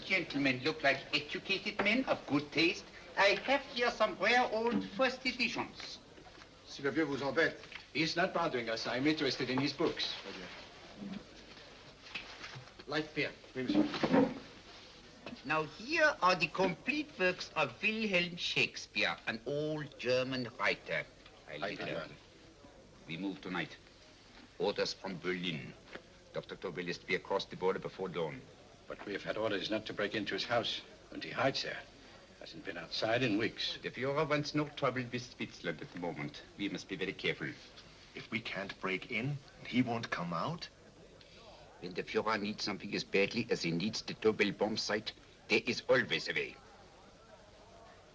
gentlemen look like educated men of good taste, I have here some rare old first editions. Si le vieux vous embête. He's not bothering us. I'm interested in his books. Light beer. Oui, monsieur. Now, here are the complete works of Wilhelm Shakespeare, an old German writer. We move tonight. Orders from Berlin. Dr. Tobel is to be across the border before dawn. But we have had orders not to break into his house, and he hides there. Hasn't been outside in weeks. The Führer wants no trouble with Switzerland at the moment. We must be very careful. If we can't break in, he won't come out? When the Führer needs something as badly as he needs the Tobel bomb site, there is always a way.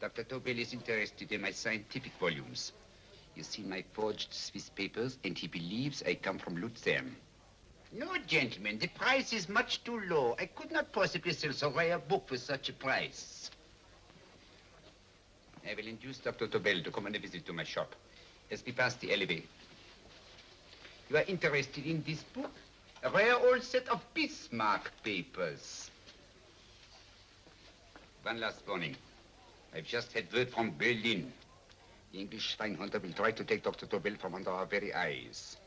Dr. Tobel is interested in my scientific volumes. He's seen my forged Swiss papers, and he believes I come from Lucerne. No, gentlemen, the price is much too low. I could not possibly sell so rare a book for such a price. I will induce Dr. Tobel to come on a visit to my shop as we pass the alleyway. You are interested in this book? A rare old set of Bismarck papers. One last warning. I've just had word from Berlin. The English Schweinhunter will try to take Dr. Tobel from under our very eyes.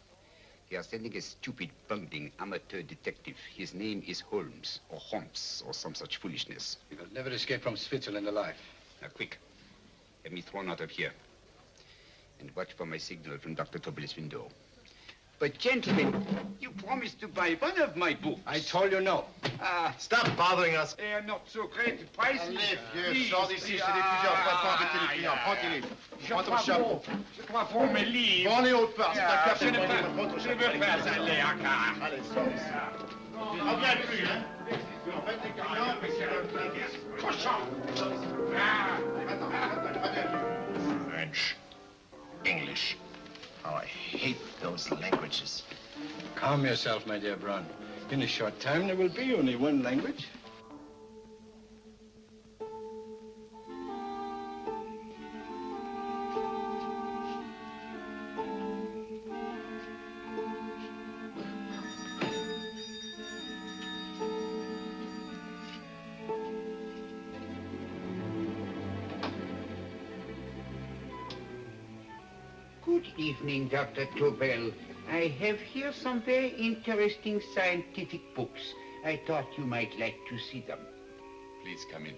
They are sending a stupid, bungling amateur detective. His name is Holmes, or some such foolishness. He will never escape from Switzerland alive. Now, quick. Have me thrown out of here. And watch for my signal from Dr. Tobel's window. But, gentlemen, you promised to buy one of my books. I told you no. Stop bothering us. They are not so great. The price is... Allez, vieux, sors d'ici, c'est des plusieurs poissons avec les clients. Prends-les. Prends ton chapeau. Je crois pour mes livres. Prends-les autre part, c'est un café. Je ne veux pas aller à car. Allez, sors d'ici. Reviens plus, hein. En fait, les clients, mais c'est Cochon. French, English. How I hate those languages. Calm yourself, my dear Braun. In a short time, there will be only one language. Good evening, Dr. Tobel. I have here some very interesting scientific books. I thought you might like to see them. Please come in.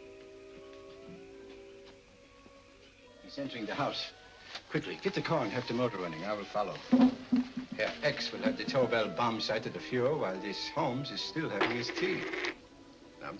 He's entering the house. Quickly, get the car and have the motor running. I will follow. Herr X will have the Tobel bomb site at the Führer while this Holmes is still having his tea. Now.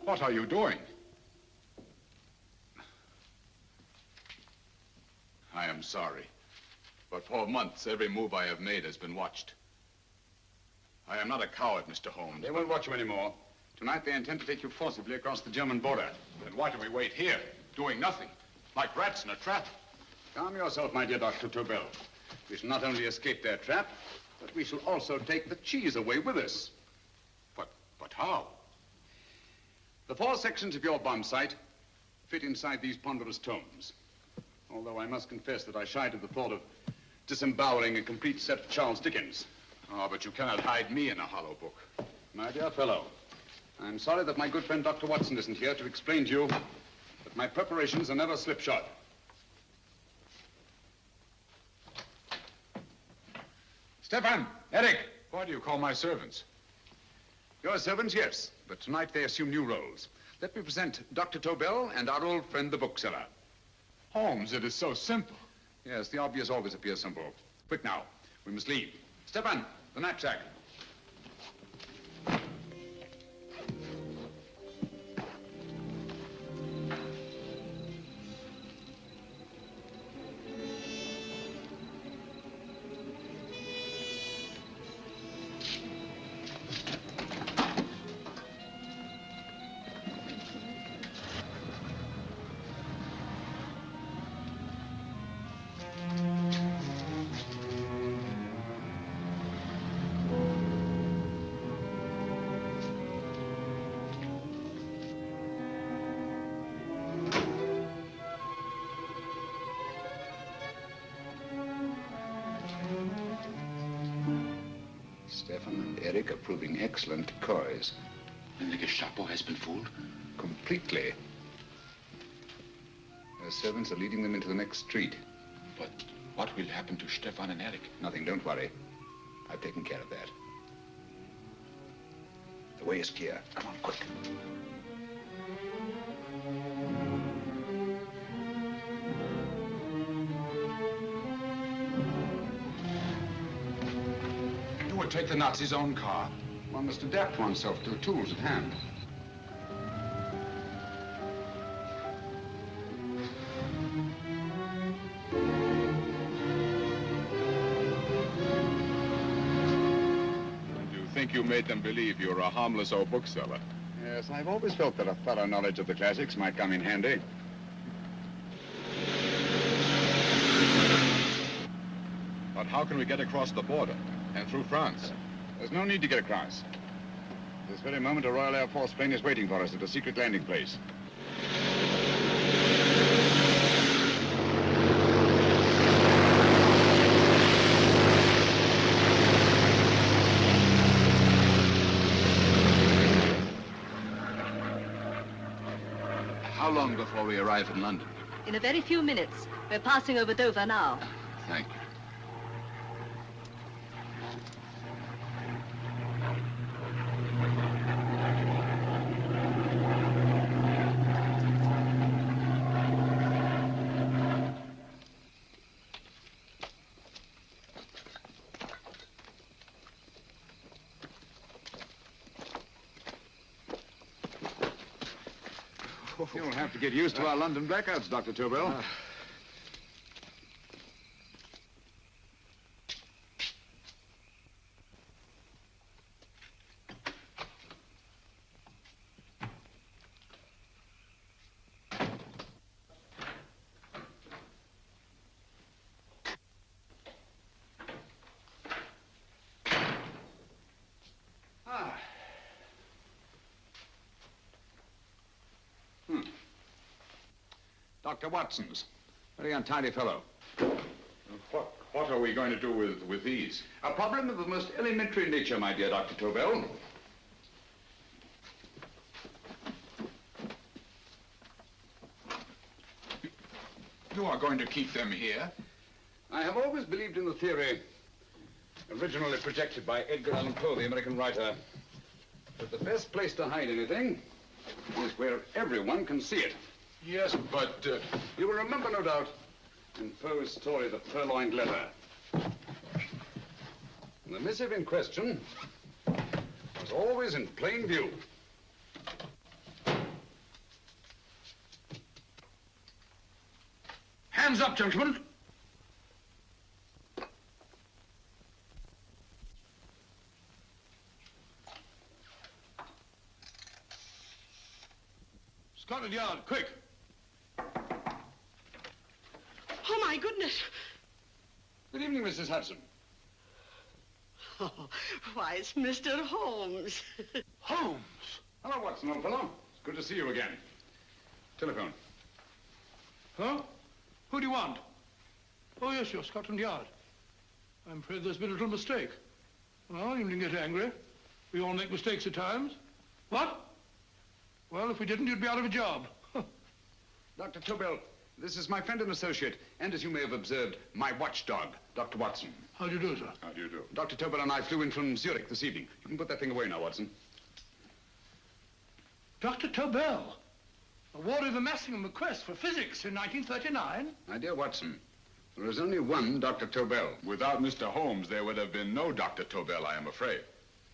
What are you doing? I am sorry, but for months, every move I have made has been watched. I am not a coward, Mr. Holmes. They won't watch you anymore. Tonight, they intend to take you forcibly across the German border. Then why do we wait here, doing nothing, like rats in a trap? Calm yourself, my dear Dr. Tobel. We shall not only escape their trap, but we shall also take the cheese away with us. But how? The 4 sections of your bomb site fit inside these ponderous tomes. Although I must confess that I shied at the thought of disemboweling a complete set of Charles Dickens. Oh, but you cannot hide me in a hollow book. My dear fellow, I'm sorry that my good friend Dr. Watson isn't here to explain to you that my preparations are never slipshod. Stefan! Eric! Why do you call my servants? Your servants, yes, but tonight they assume new roles. Let me present Dr. Tobel and our old friend, the bookseller. Holmes, it is so simple. Yes, the obvious always appears simple. Quick now, we must leave. Stefan, the knapsack. Stefan and Eric are proving excellent decoys. And the Gestapo has been fooled? Completely. Their servants are leading them into the next street. But what will happen to Stefan and Eric? Nothing, don't worry. I've taken care of that. The way is clear. Come on, quick. You would take the Nazis' own car. One must adapt oneself to the tools at hand. You made them believe you were a harmless old bookseller. Yes, I've always felt that a thorough knowledge of the classics might come in handy. But how can we get across the border and through France? There's no need to get across. At this very moment, a Royal Air Force plane is waiting for us at a secret landing place. How long before we arrive in London? In a very few minutes. We're passing over Dover now. Thank you. You'll have to get used to our London blackouts, Dr. Tobel. Dr. Watson's. Very untidy fellow. What are we going to do with these? A problem of the most elementary nature, my dear Dr. Tobel. You are going to keep them here? I have always believed in the theory, originally projected by Edgar Allan Poe, the American writer, that the best place to hide anything is where everyone can see it. Yes, but... You will remember, no doubt, in Poe's story, The Purloined Letter. The missive in question was always in plain view. Hands up, gentlemen. Scotland Yard, quick. Oh, my goodness. Good evening, Mrs. Hudson. Oh, why, it's Mr. Holmes. Holmes. Hello, Watson, old fellow. It's good to see you again. Telephone. Huh? Who do you want? Oh, yes, you're Scotland Yard. I'm afraid there's been a little mistake. Well, you needn't get angry. We all make mistakes at times. What? Well, if we didn't, you'd be out of a job. Dr. Tobel, this is my friend and associate, and as you may have observed, my watchdog, Dr. Watson. How do you do, sir? How do you do? Dr. Tobel and I flew in from Zurich this evening. You can put that thing away now, Watson. Dr. Tobel, awarded the Massingham Crest for physics in 1939. My dear Watson, there is only one Dr. Tobel. Without Mr. Holmes, there would have been no Dr. Tobel, I am afraid.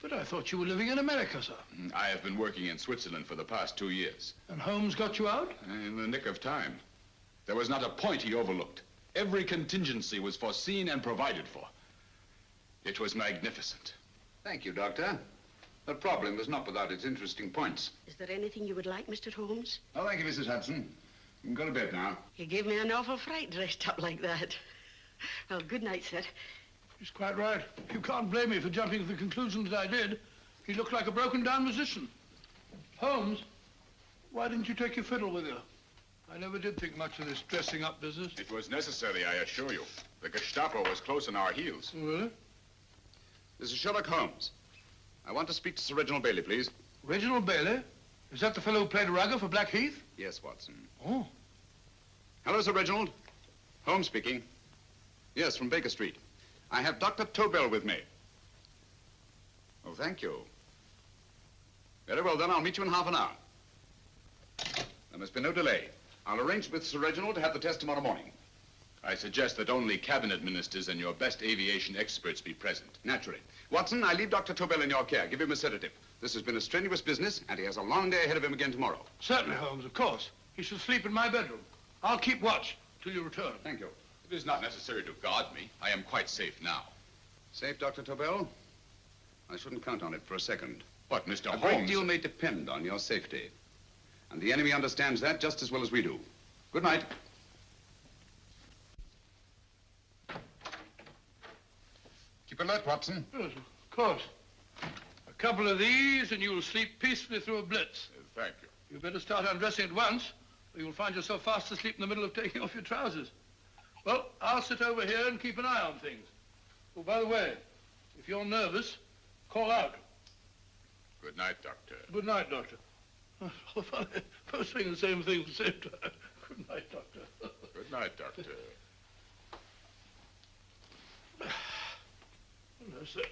But I thought you were living in America, sir. I have been working in Switzerland for the past 2 years. And Holmes got you out? In the nick of time. There was not a point he overlooked. Every contingency was foreseen and provided for. It was magnificent. Thank you, Doctor. The problem was not without its interesting points. Is there anything you would like, Mr. Holmes? Oh, thank you, Mrs. Hudson. You can go to bed now. You gave me an awful fright dressed up like that. Well, good night, sir. He's quite right. You can't blame me for jumping to the conclusion that I did. He looked like a broken-down musician. Holmes, why didn't you take your fiddle with you? I never did think much of this dressing-up business. It was necessary, I assure you. The Gestapo was close on our heels. Really? This is Sherlock Holmes. I want to speak to Sir Reginald Bailey, please. Reginald Bailey? Is that the fellow who played Rugger for Blackheath? Yes, Watson. Oh. Hello, Sir Reginald. Holmes speaking. Yes, from Baker Street. I have Dr. Tobel with me. Oh, thank you. Very well, then. I'll meet you in half an hour. There must be no delay. I'll arrange with Sir Reginald to have the test tomorrow morning. I suggest that only cabinet ministers and your best aviation experts be present. Naturally. Watson, I leave Dr. Tobel in your care. Give him a sedative. This has been a strenuous business, and he has a long day ahead of him again tomorrow. Certainly, Holmes, of course. He should sleep in my bedroom. I'll keep watch till you return. Thank you. It is not necessary to guard me. I am quite safe now. Safe, Dr. Tobel? I shouldn't count on it for a second. But, Mr. A Holmes... great deal may depend on your safety. And the enemy understands that just as well as we do. Good night. Keep alert, Watson. Yes, of course. A couple of these and you'll sleep peacefully through a blitz. Thank you. You better start undressing at once, or you'll find yourself fast asleep in the middle of taking off your trousers. Well, I'll sit over here and keep an eye on things. Oh, by the way, if you're nervous, call out. Good night, Doctor. Good night, Doctor. Both saying the same thing at the same time. Good night, Doctor. Good night, Doctor. That's it.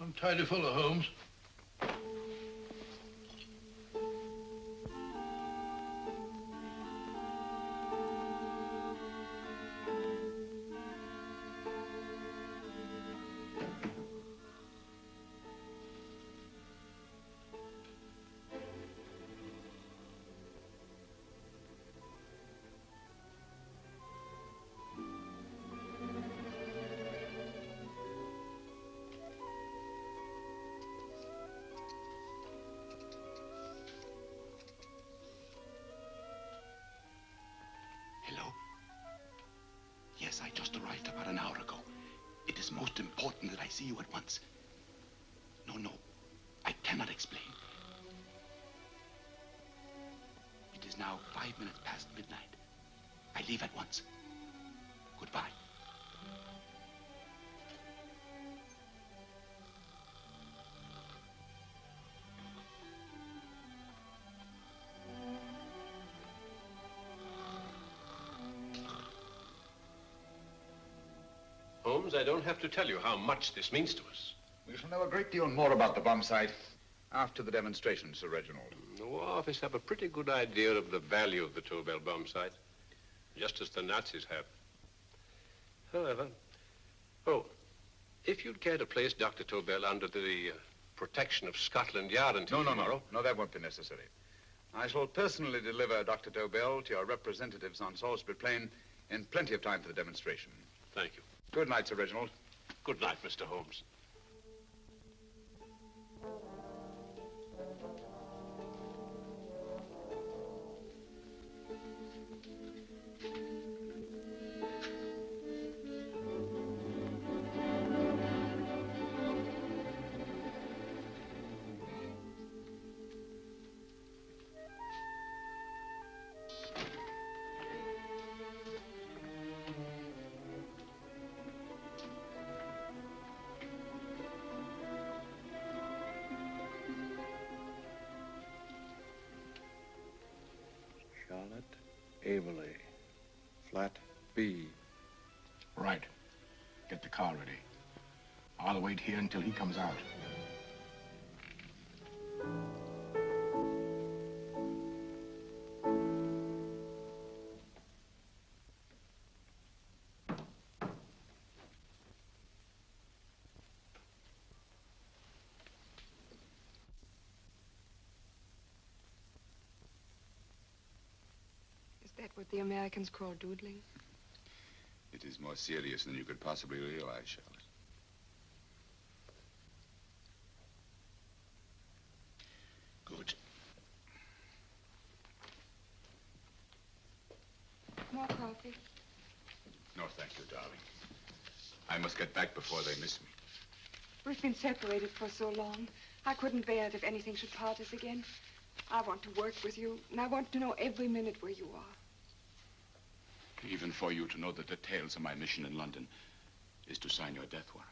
Untidy fellow, Holmes. Hello? Yes, I just arrived about an hour ago. It is most important that I see you at once. No, I cannot explain. It is now 5 minutes past midnight. I leave at once. Goodbye. Holmes, I don't have to tell you how much this means to us. We shall know a great deal more about the bomb site after the demonstration, Sir Reginald. The War Office have a pretty good idea of the value of the Tobel bomb site, just as the Nazis have. However, if you'd care to place Dr. Tobel under the protection of Scotland Yard until tomorrow... No, that won't be necessary. I shall personally deliver Dr. Tobel to your representatives on Salisbury Plain in plenty of time for the demonstration. Thank you. Good night, Sir Reginald. Good night, Mr. Holmes. Charlotte Averley, flat B. Right. Get the car ready. I'll wait here until he comes out. Is that what the Americans call doodling? It is more serious than you could possibly realize, Charlotte. Good. More coffee? No, thank you, darling. I must get back before they miss me. We've been separated for so long. I couldn't bear it if anything should part us again. I want to work with you, and I want to know every minute where you are. Even for you to know the details of my mission in London is to sign your death warrant.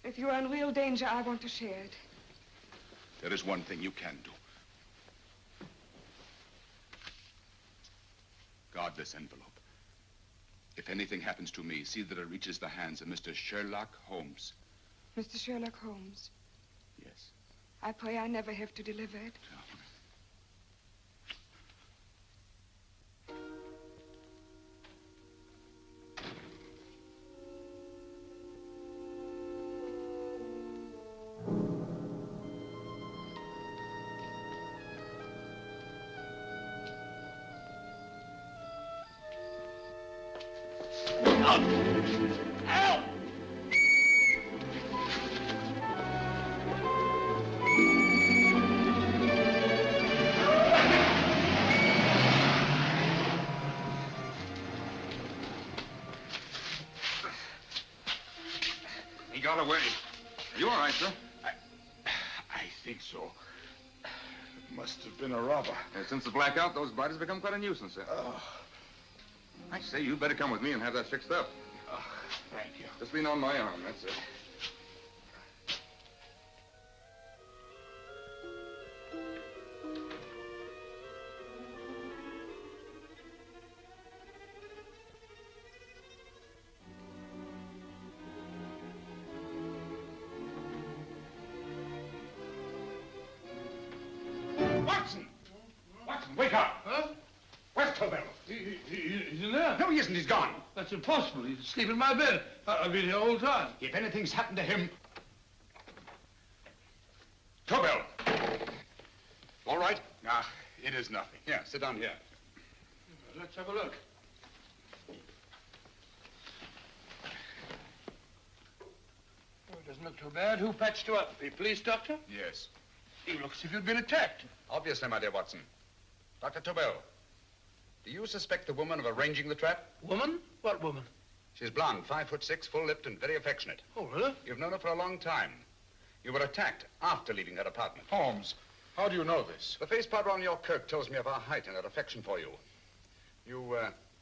If you are in real danger, I want to share it. There is one thing you can do. Guard this envelope. If anything happens to me, see that it reaches the hands of Mr. Sherlock Holmes. Mr. Sherlock Holmes. Yes. I pray I never have to deliver it. He got away. Are you all right, sir? I think so. Must have been a robber. Since the blackout, those bodies become quite a nuisance, sir. I say, you better come with me and have that fixed up. Thank you. Just lean on my arm, that's it. Watson! Watson, wake up! Huh? Where's Tobel? He's in there. No, he isn't. He's gone. That's impossible. He's asleep in my bed. I've been here all the time. If anything's happened to him... Tobel! All right? Ah, it is nothing. Yeah, sit down here. Let's have a look. Oh, it doesn't look too bad. Who patched you up? The police doctor? Yes. You look as if you'd been attacked. Obviously, my dear Watson. Dr. Tobel, do you suspect the woman of arranging the trap? Woman? What woman? She's blonde, 5'6", full-lipped, and very affectionate. Oh, really? You've known her for a long time. You were attacked after leaving her apartment. Holmes, how do you know this? The face powder on your coat tells me of her height and her affection for you. You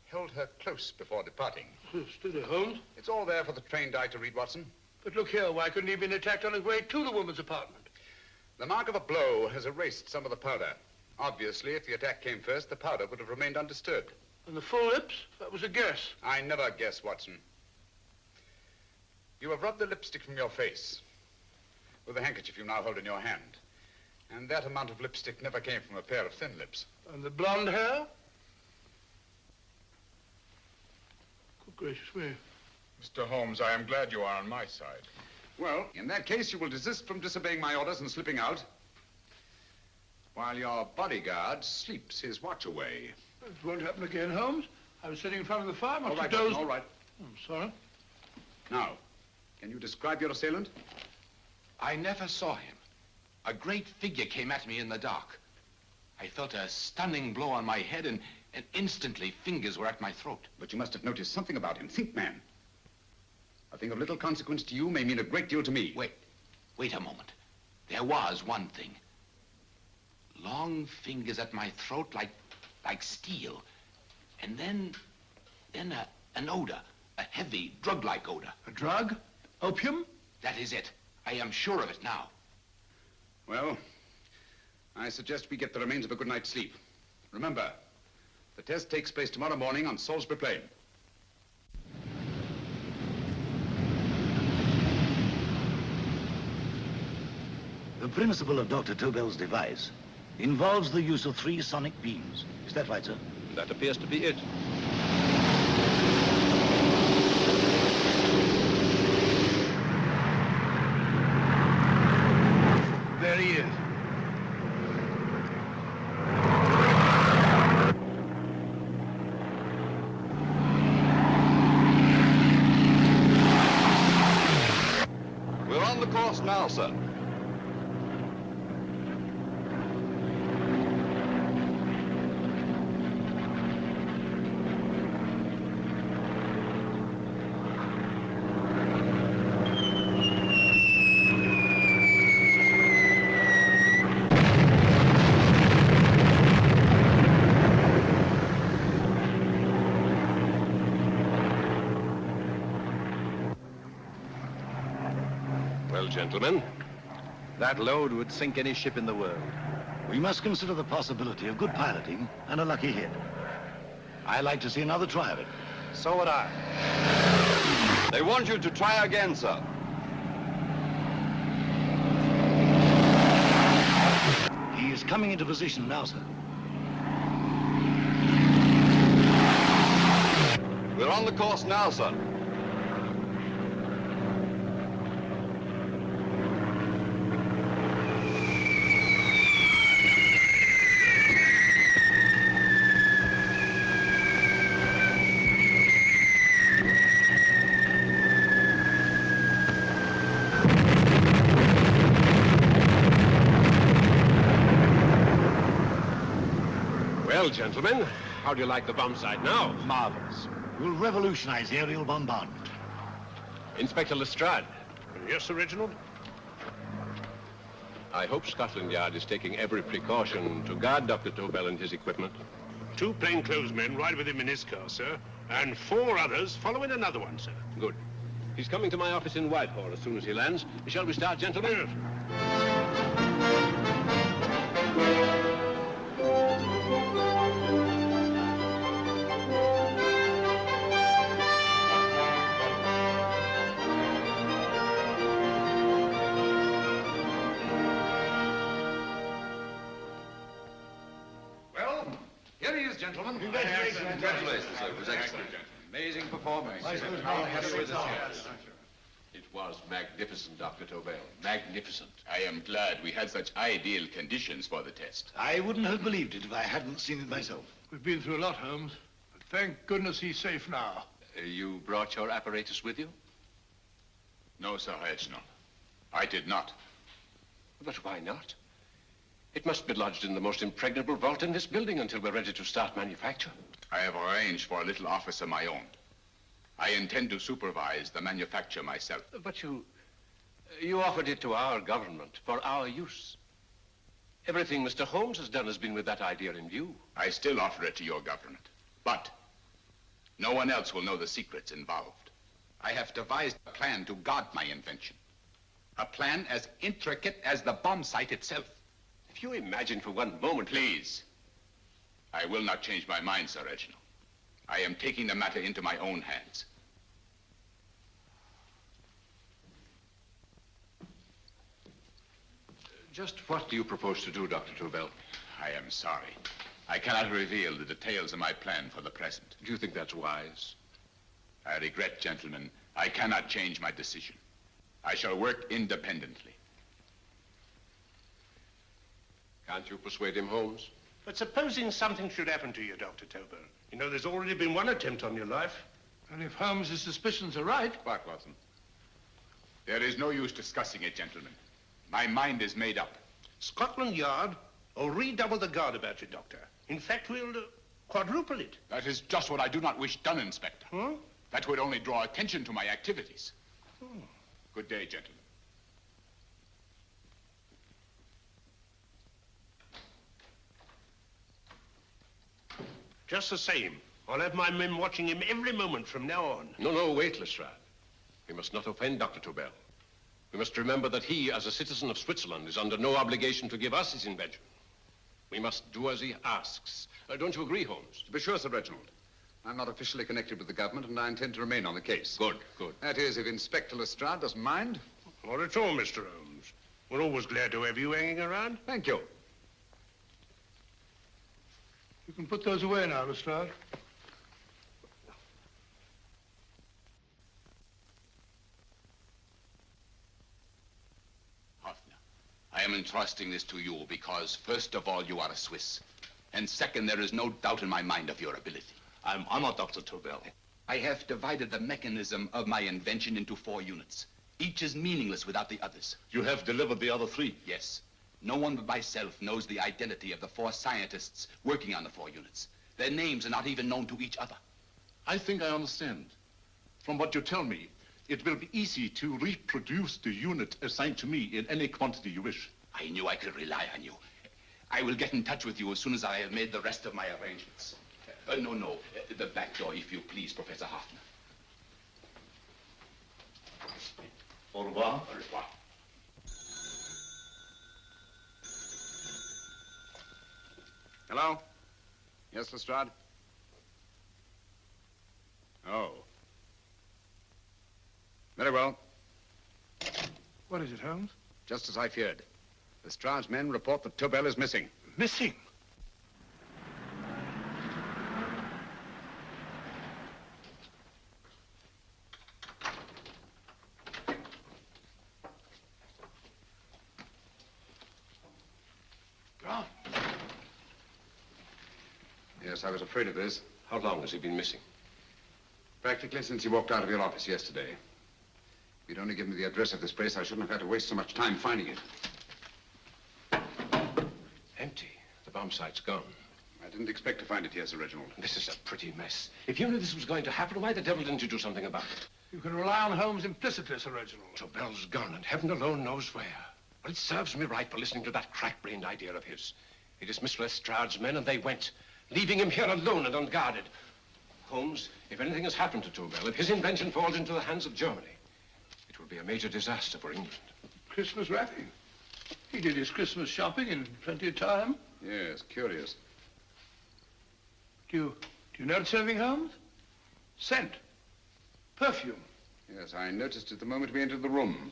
held her close before departing. Steady, Holmes. It's all there for the trained eye to read, Watson. But look here, why couldn't he have been attacked on his way to the woman's apartment? The mark of a blow has erased some of the powder. Obviously, if the attack came first, the powder would have remained undisturbed. And the full lips? That was a guess. I never guess, Watson. You have rubbed the lipstick from your face with the handkerchief you now hold in your hand. And that amount of lipstick never came from a pair of thin lips. And the blonde hair? Good gracious me. Mr. Holmes, I am glad you are on my side. Well, in that case, you will desist from disobeying my orders and slipping out while your bodyguard sleeps his watch away. It won't happen again, Holmes. I was sitting in front of the fire. All right, Watson, all right. I'm sorry. Now, can you describe your assailant? I never saw him. A great figure came at me in the dark. I felt a stunning blow on my head, and instantly fingers were at my throat. But you must have noticed something about him. Think, man. A thing of little consequence to you may mean a great deal to me. Wait a moment. There was one thing. Long fingers at my throat like steel. And then an odor, a heavy, drug-like odor. A drug? Opium? That is it. I am sure of it now. Well, I suggest we get the remains of a good night's sleep. Remember, the test takes place tomorrow morning on Salisbury Plain. The principle of Dr. Tobel's device involves the use of 3 sonic beams. Is that right, sir? That appears to be it. There he is. We're on the course now, sir. gentlemen. That load would sink any ship in the world. We must consider the possibility of good piloting and a lucky hit. I'd like to see another try of it. So would I. They want you to try again, sir. He is coming into position now, sir. We're on the course now, sir. Well, gentlemen, how do you like the bomb sight now? Marvelous. We'll revolutionize aerial bombardment. Inspector Lestrade. Yes, Sir Reginald? I hope Scotland Yard is taking every precaution to guard Dr. Tobel and his equipment. 2 plainclothesmen ride with him in his car, sir, and 4 others follow in another one, sir. Good. He's coming to my office in Whitehall as soon as he lands. Shall we start, gentlemen? Here he is, gentlemen. Congratulations, sir. It was excellent. Amazing performance. It was magnificent, Dr. Tobel. Magnificent. I am glad we had such ideal conditions for the test. I wouldn't have believed it if I hadn't seen it myself. We've been through a lot, Holmes. But thank goodness he's safe now. You brought your apparatus with you? No, Sir Reginald. I did not. But why not? It must be lodged in the most impregnable vault in this building until we're ready to start manufacture. I have arranged for a little office of my own. I intend to supervise the manufacture myself. But you offered it to our government for our use. Everything Mr. Holmes has done has been with that idea in view. I still offer it to your government. But no one else will know the secrets involved. I have devised a plan to guard my invention. A plan as intricate as the bomb sight itself. If you imagine for one moment... Please. I will not change my mind, Sir Reginald. I am taking the matter into my own hands. Just what do you propose to do, Dr. Tobel? I am sorry. I cannot reveal the details of my plan for the present. Do you think that's wise? I regret, gentlemen, I cannot change my decision. I shall work independently. Can't you persuade him, Holmes? But supposing something should happen to you, Dr. Tobel. You know, there's already been one attempt on your life. And if Holmes' suspicions are right... What, Watson? There is no use discussing it, gentlemen. My mind is made up. Scotland Yard will redouble the guard about you, Doctor. In fact, we'll quadruple it. That is just what I do not wish done, Inspector. Huh? That would only draw attention to my activities. Good day, gentlemen. Just the same, I'll have my men watching him every moment from now on. No, wait, Lestrade. We must not offend Dr. Tobel. We must remember that he, as a citizen of Switzerland, is under no obligation to give us his invention. We must do as he asks. Don't you agree, Holmes? To be sure, Sir Reginald. I'm not officially connected with the government, and I intend to remain on the case. Good. That is, if Inspector Lestrade doesn't mind. Not at all, Mr. Holmes. We're always glad to have you hanging around. Thank you. You can put those away now, Lestrade. Hoffner, I am entrusting this to you because, first of all, you are a Swiss. And second, there is no doubt in my mind of your ability. I'm honored, Dr. Tobel. I have divided the mechanism of my invention into 4 units. Each is meaningless without the others. You have delivered the other 3? Yes. No one but myself knows the identity of the 4 scientists working on the 4 units. Their names are not even known to each other. I think I understand. From what you tell me, it will be easy to reproduce the unit assigned to me in any quantity you wish. I knew I could rely on you. I will get in touch with you as soon as I have made the rest of my arrangements. No. The back door, if you please, Professor Hoffner. Au revoir. Au revoir. Hello? Yes, Lestrade? Oh. Very well. What is it, Holmes? Just as I feared. Lestrade's men report that Tobel is missing. Missing? Gone. Yes, I was afraid of this. How long has he been missing? Practically since he walked out of your office yesterday. If you'd only given me the address of this place, I shouldn't have had to waste so much time finding it. Empty. The bomb site's gone. I didn't expect to find it here, Sir Reginald. This is a pretty mess. If you knew this was going to happen, why the devil didn't you do something about it? You can rely on Holmes implicitly, Sir Reginald. Tobel's gone, and heaven alone knows where. Well, it serves me right for listening to that crack-brained idea of his. He dismissed Lestrade's men, and they went, leaving him here alone and unguarded. Holmes, if anything has happened to Tobel, if his invention falls into the hands of Germany, it will be a major disaster for England. Christmas wrapping. He did his Christmas shopping in plenty of time. Yes, curious. Do you notice anything, Holmes? Scent. Perfume. Yes, I noticed it the moment we entered the room.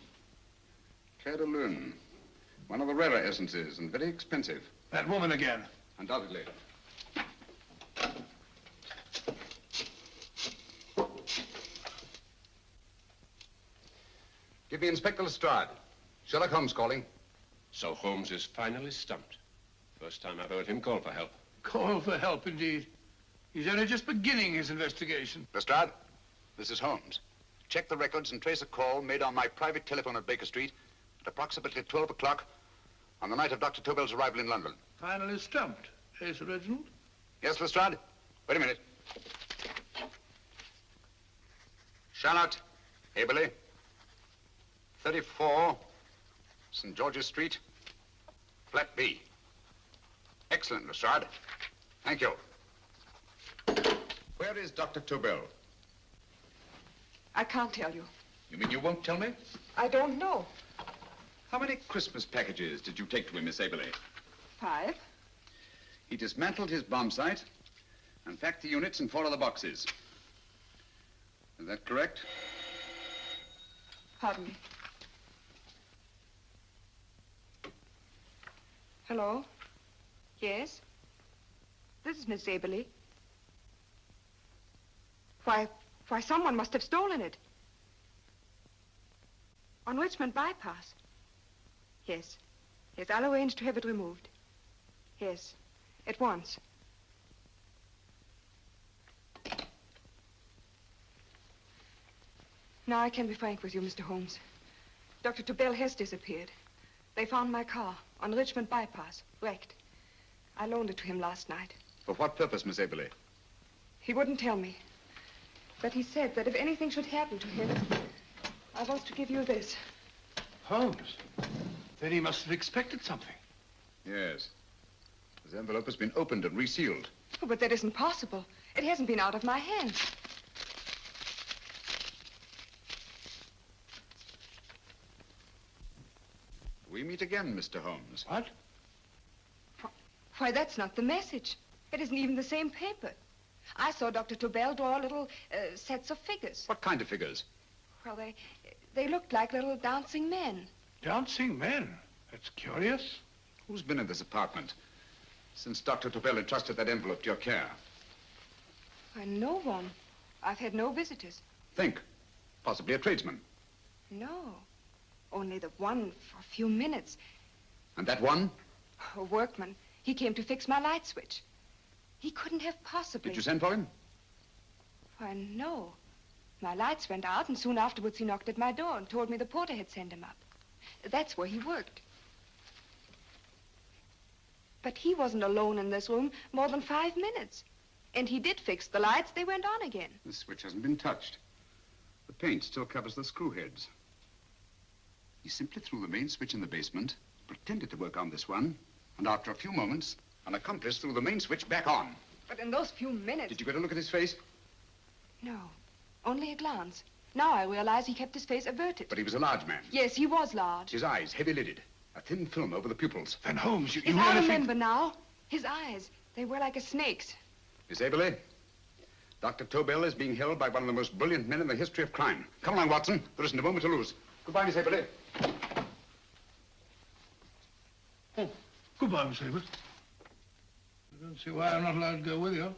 Claire de Lune. One of the rarer essences, and very expensive. That woman again. Undoubtedly. Give me Inspector Lestrade. Sherlock Holmes calling. So Holmes is finally stumped. First time I've heard him call for help. Call for help, indeed. He's only just beginning his investigation. Lestrade, this is Holmes. Check the records and trace a call made on my private telephone at Baker Street at approximately 12 o'clock on the night of Dr. Tobel's arrival in London. Finally stumped, eh, Sir Reginald? Yes, Lestrade? Wait a minute. Charlotte, Aberley, 34, St. George's Street, flat B. Excellent, Lestrade. Thank you. Where is Dr. Tobel? I can't tell you. You mean you won't tell me? I don't know. How many Christmas packages did you take to him, Miss Aberley? 5. He dismantled his bomb site and packed the units in 4 other boxes. Is that correct? Pardon me. Hello? Yes? This is Miss Aberley. Why, someone must have stolen it. On Richmond Bypass. Yes. Yes, I'll arrange to have it removed. Yes, at once. Now I can be frank with you, Mr. Holmes. Dr. Tobel has disappeared. They found my car on Richmond Bypass, wrecked. I loaned it to him last night. For what purpose, Miss Aberley? He wouldn't tell me. But he said that if anything should happen to him, I was to give you this. Holmes? Then he must have expected something. Yes. This envelope has been opened and resealed. Oh, but that isn't possible. It hasn't been out of my hands. We meet again, Mr. Holmes. What? Why, that's not the message. It isn't even the same paper. I saw Dr. Tobel draw little sets of figures. What kind of figures? Well, they looked like little dancing men. Dancing men? That's curious. Who's been in this apartment since Dr. Tobel entrusted that envelope to your care? Why, no one. I've had no visitors. Think. Possibly a tradesman. No. Only the one for a few minutes. And that one? A workman. He came to fix my light switch. He couldn't have possibly... Did you send for him? Why, no. My lights went out, and soon afterwards he knocked at my door and told me the porter had sent him up. That's where he worked. But he wasn't alone in this room more than 5 minutes. And he did fix the lights. They went on again. The switch hasn't been touched. The paint still covers the screw heads. He simply threw the main switch in the basement, pretended to work on this one, and after a few moments, an accomplice threw the main switch back on. But in those few minutes... Did you get a look at his face? No, only a glance. Now I realize he kept his face averted. But he was a large man. Yes, he was large. His eyes heavy-lidded, a thin film over the pupils. Then Holmes, you I remember now. His eyes. They were like a snake's. Miss Aberley, Dr. Tobel is being held by one of the most brilliant men in the history of crime. Come along, Watson. There isn't a moment to lose. Goodbye, Miss Aberley. Oh, goodbye, Miss Aberley. I don't see why I'm not allowed to go with you.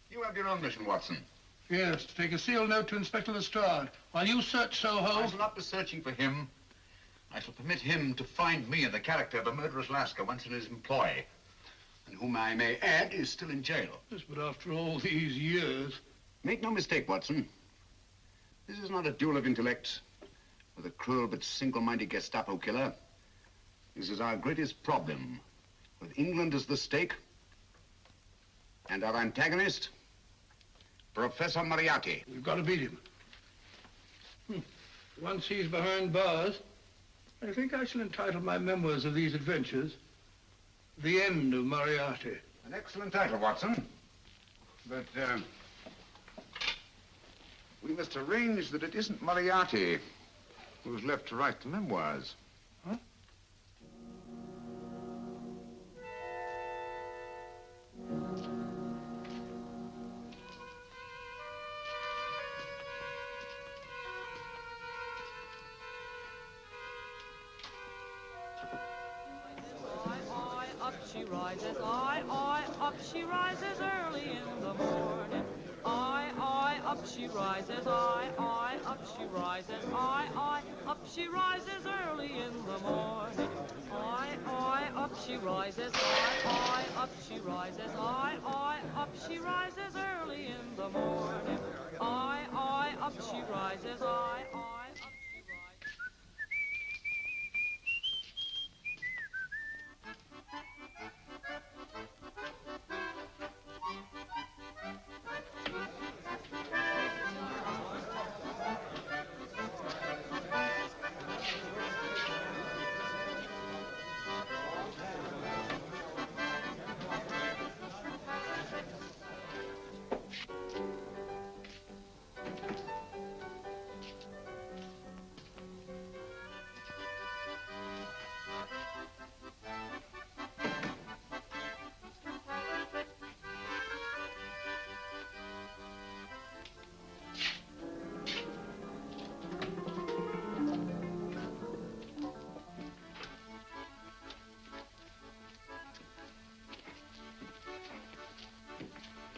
You have your own mission, Watson. Yes, to take a sealed note to Inspector Lestrade while you search Soho. I shall not be searching for him. I shall permit him to find me in the character of a murderous Lascar once in his employ, and whom I may add is still in jail. Yes, but after all these years... Make no mistake, Watson. This is not a duel of intellects with a cruel but single-minded Gestapo killer. This is our greatest problem, with England as the stake, and our antagonist, Professor Moriarty. We've got to beat him. Once he's behind bars, I think I shall entitle my memoirs of these adventures, The End of Moriarty. An excellent title, Watson. But, we must arrange that it isn't Moriarty who's left to write the memoirs. Huh? Up she rises, up she rises early in the morning. Up she rises, up she rises, up she rises early in the morning. Up she rises, up she rises, up she rises early in the morning. Up she rises, up she rises.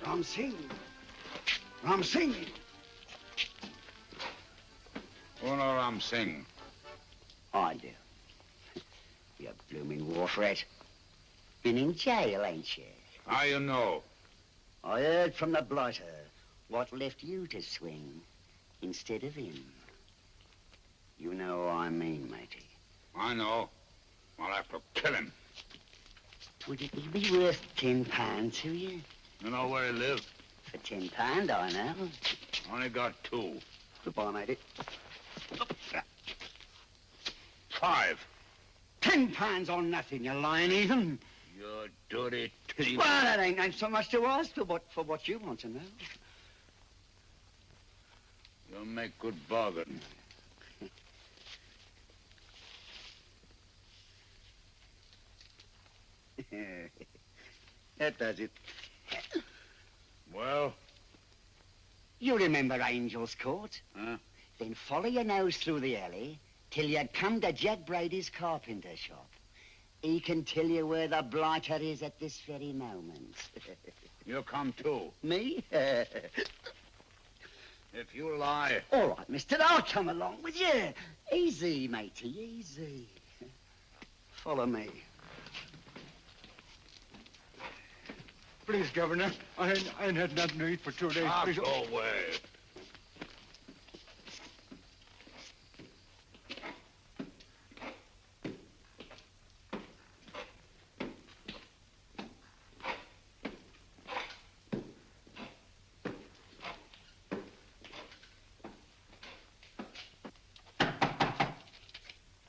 Ram Singh. Ram Singh. Oh, no, Ram Singh. I do. You blooming wharf rat. Been in jail, ain't you? How you know? I heard from the blighter what left you to swing instead of him. You know what I mean, matey. I know. I'll have to kill him. Would it be worth £10 to you? You know where he lives? For £10, I know. Only got 2. Goodbye, matey. 5. £10 on nothing, you lying heathen. You dirty thief. Well, that ain't so much to ask for what you want to know. You make good bargain. That does it. Well? You remember Angel's Court? Huh? Then follow your nose through the alley till you come to Jack Brady's carpenter shop. He can tell you where the blighter is at this very moment. You come too. Me? If you lie... All right, mister, I'll come along with you. Easy, matey, easy. Follow me. Please, Governor, I ain't had nothing to eat for 2 days. Please. Go away.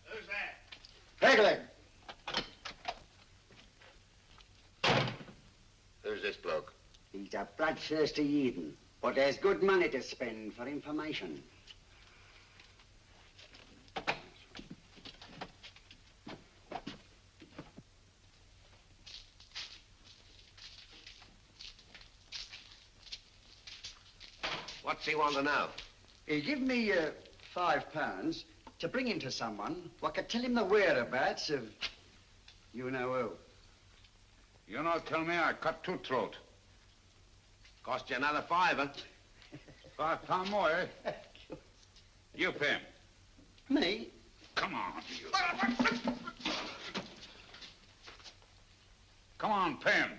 Who's that? Pegleg. Who's this bloke? He's a bloodthirsty heathen, but there's good money to spend for information. What's he want to know? He give me £5 to bring him to someone what could tell him the whereabouts of you know who. You not tell me I cut two throat. Cost you another £5. £5 more, eh? You pay him. Me? Come on, you. Come on, pay him.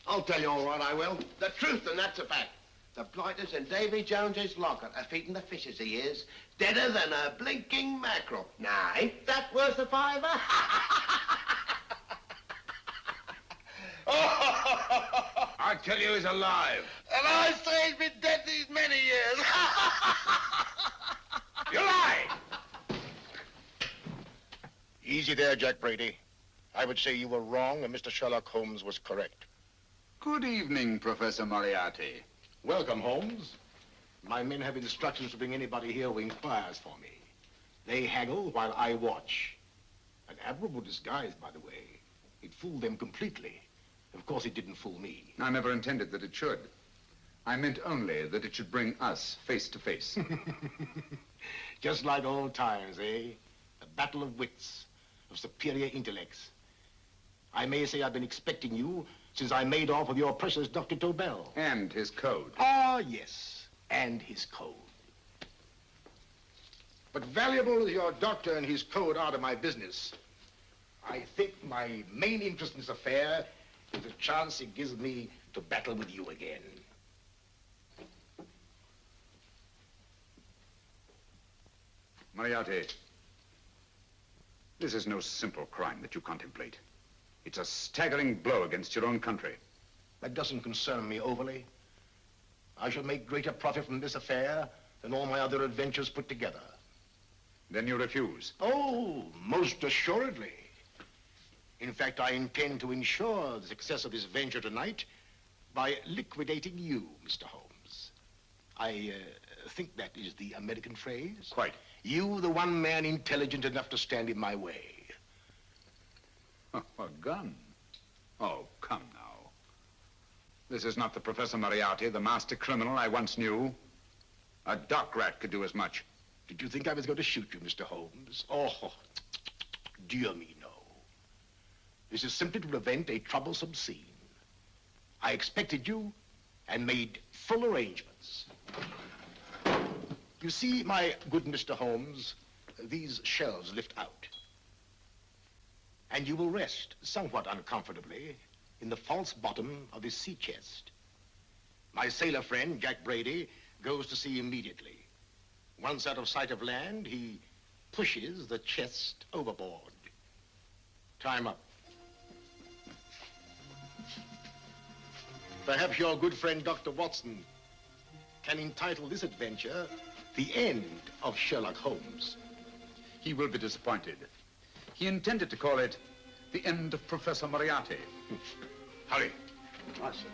I'll tell you all right, I will. The truth, and that's a fact. The blighters in Davy Jones's locker are feeding the fishes he is, deader than a blinking mackerel. Now, ain't that worth a £5? I tell you he's alive. And I say he's been dead these many years. You lie! Easy there, Jack Brady. I would say you were wrong and Mr. Sherlock Holmes was correct. Good evening, Professor Moriarty. Welcome, Holmes. My men have instructions to bring anybody here who inquires for me. They haggle while I watch. An admirable disguise, by the way. It fooled them completely. Of course, it didn't fool me. I never intended that it should. I meant only that it should bring us face to face. Just like old times, eh? A battle of wits, of superior intellects. I may say I've been expecting you since I made off with your precious Dr. Tobel. And his code. Ah, yes, and his code. But valuable as your doctor and his code are to my business, I think my main interest in this affair is the chance it gives me to battle with you again. Moriarty, this is no simple crime that you contemplate. It's a staggering blow against your own country. That doesn't concern me overly. I shall make greater profit from this affair than all my other adventures put together. Then you refuse? Oh, most assuredly. In fact, I intend to ensure the success of this venture tonight by liquidating you, Mr. Holmes. I think that is the American phrase. Quite. You, the one man intelligent enough to stand in my way. Oh, a gun? Oh, come now. This is not the Professor Moriarty, the master criminal I once knew. A dock rat could do as much. Did you think I was going to shoot you, Mr. Holmes? Oh, dear me, no. This is simply to prevent a troublesome scene. I expected you and made full arrangements. You see, my good Mr. Holmes, these shelves lift out. And you will rest somewhat uncomfortably in the false bottom of this sea chest. My sailor friend, Jack Brady, goes to sea immediately. Once out of sight of land, he pushes the chest overboard. Time up. Perhaps your good friend, Dr. Watson, can entitle this adventure The End of Sherlock Holmes. He will be disappointed. He intended to call it The End of Professor Moriarty. Hurry. Right, sir.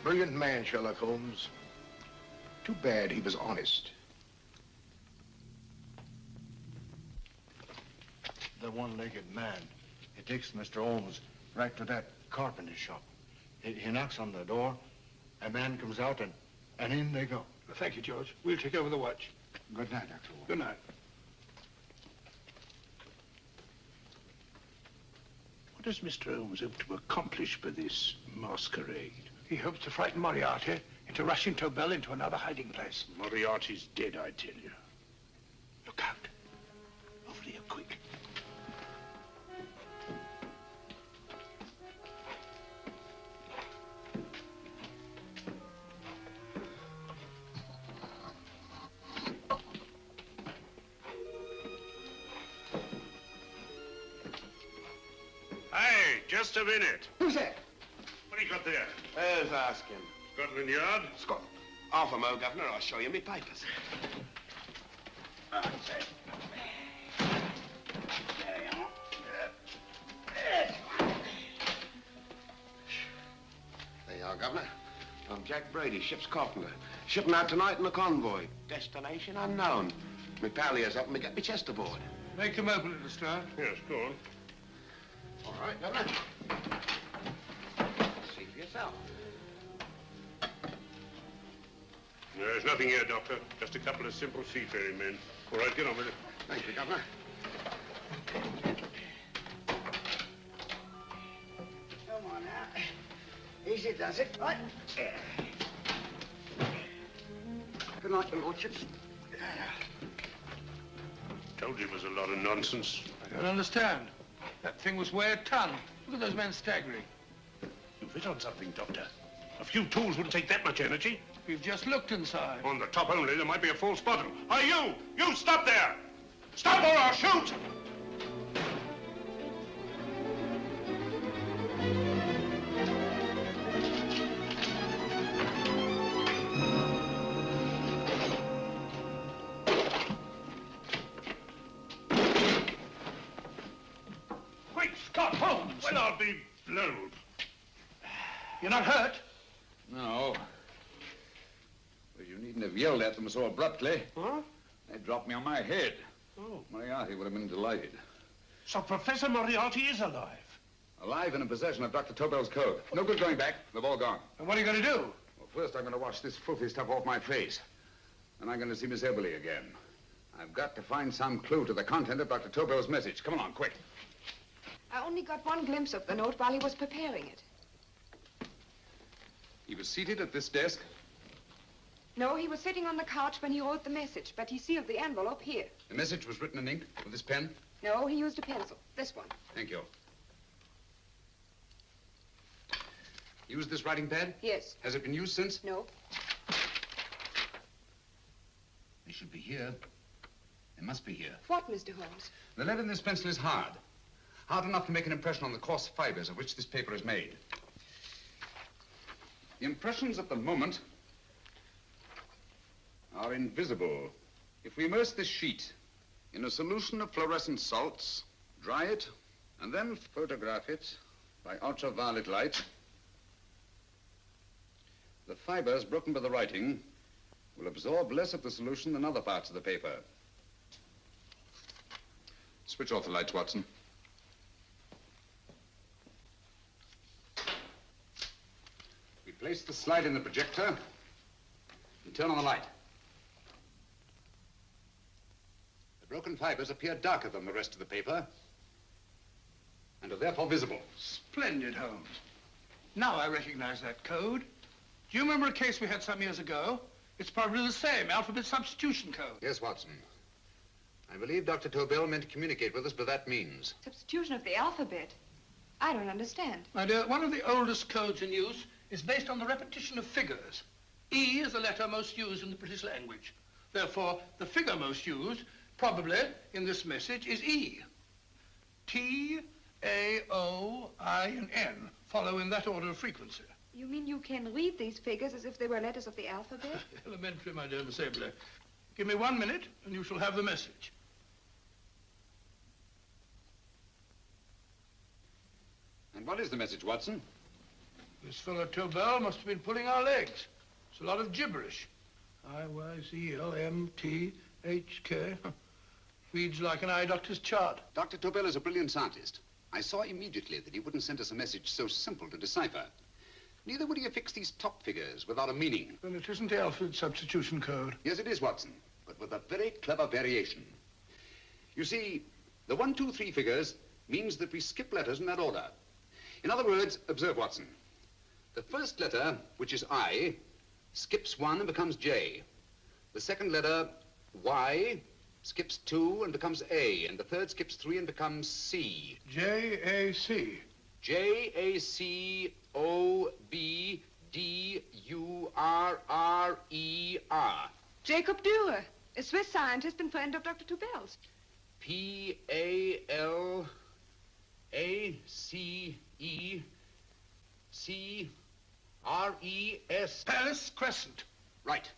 Brilliant man, Sherlock Holmes. Too bad he was honest. The one-legged man. He takes Mr. Holmes right to that carpenter shop. He knocks on the door. A man comes out and in they go. Thank you, George. We'll take over the watch. Good night, Dr. Holmes. Good night. What does Mr. Holmes hope to accomplish by this masquerade? He hopes to frighten Moriarty into rushing Tobel into another hiding place. Moriarty's dead, I tell you. Look out. Over here, quick. Hey, just a minute. Who's that? What do you got there? Who's asking? Scotland Yard? Half a mo, Governor. I'll show you me papers. There you are, Governor. I'm Jack Brady, ship's carpenter. Shipping out tonight in a convoy. Destination unknown. My pal here's helping me get my chest aboard. Make him open it, Lestrade. Yes, go on. All right, Governor. See for yourself. There's nothing here, Doctor. Just a couple of simple seafaring men. All right, get on with it. Thank you, Governor. Come on now. Easy does it, right? Good night, your lordships. Told you it was a lot of nonsense. I don't understand. That thing was weigh a ton. Look at those men staggering. You've hit on something, Doctor. A few tools wouldn't take that much energy. We've just looked inside. On the top only, there might be a false bottom. Hey, you! You stop there! Stop or I'll shoot! Great Scott, Holmes! Well, I'll be blowed. You're not hurt? No. Well, you needn't have yelled at them so abruptly. Huh? They dropped me on my head. Oh. Moriarty would have been delighted. So Professor Moriarty is alive? Alive and in possession of Dr. Tobel's code. No good going back. They've all gone. And what are you going to do? Well, first I'm going to wash this filthy stuff off my face. Then I'm going to see Miss Eberly again. I've got to find some clue to the content of Dr. Tobel's message. Come along, quick. I only got one glimpse of the note while he was preparing it. He was seated at this desk. No, he was sitting on the couch when he wrote the message, but he sealed the envelope here. The message was written in ink with this pen. No, he used a pencil. This one. Thank you. Used this writing pad? Yes. Has it been used since? No. They should be here. They must be here. What, Mr. Holmes? The lead in this pencil is hard. Hard enough to make an impression on the coarse fibers of which this paper is made. The impressions at the moment are invisible. If we immerse this sheet in a solution of fluorescent salts, dry it, and then photograph it by ultraviolet light, the fibers broken by the writing will absorb less of the solution than other parts of the paper. Switch off the lights, Watson. We place the slide in the projector and turn on the light. The broken fibers appear darker than the rest of the paper and are therefore visible. Splendid, Holmes. Now I recognize that code. Do you remember a case we had some years ago? It's probably the same, alphabet substitution code. Yes, Watson. I believe Dr. Tobel meant to communicate with us by that means. Substitution of the alphabet? I don't understand. My dear, one of the oldest codes in use is based on the repetition of figures. E is the letter most used in the British language. Therefore, the figure most used, probably in this message, is E. T, A, O, I, and N follow in that order of frequency. You mean you can read these figures as if they were letters of the alphabet? Elementary, my dear Miss Eberly. Give me 1 minute, and you shall have the message. And what is the message, Watson? This fellow Tobel must have been pulling our legs. It's a lot of gibberish. I-Y-Z-L-M-T-H-K. Reads like an eye doctor's chart. Dr. Tobel is a brilliant scientist. I saw immediately that he wouldn't send us a message so simple to decipher. Neither would he have fixed these top figures without a meaning. Then it isn't the alphabet substitution code. Yes, it is, Watson, but with a very clever variation. You see, the 1, 2, 3 figures means that we skip letters in that order. In other words, observe, Watson. The first letter, which is I, skips 1 and becomes J. The second letter, Y, skips 2 and becomes A. And the third skips 3 and becomes C. J-A-C. J-A-C-O-B-D-U-R-R-E-R. Jacob Dürer, a Swiss scientist and friend of Dr. Tobel's. P-A-L-A-C-E-C-R-E-S. Paris Crescent. Right.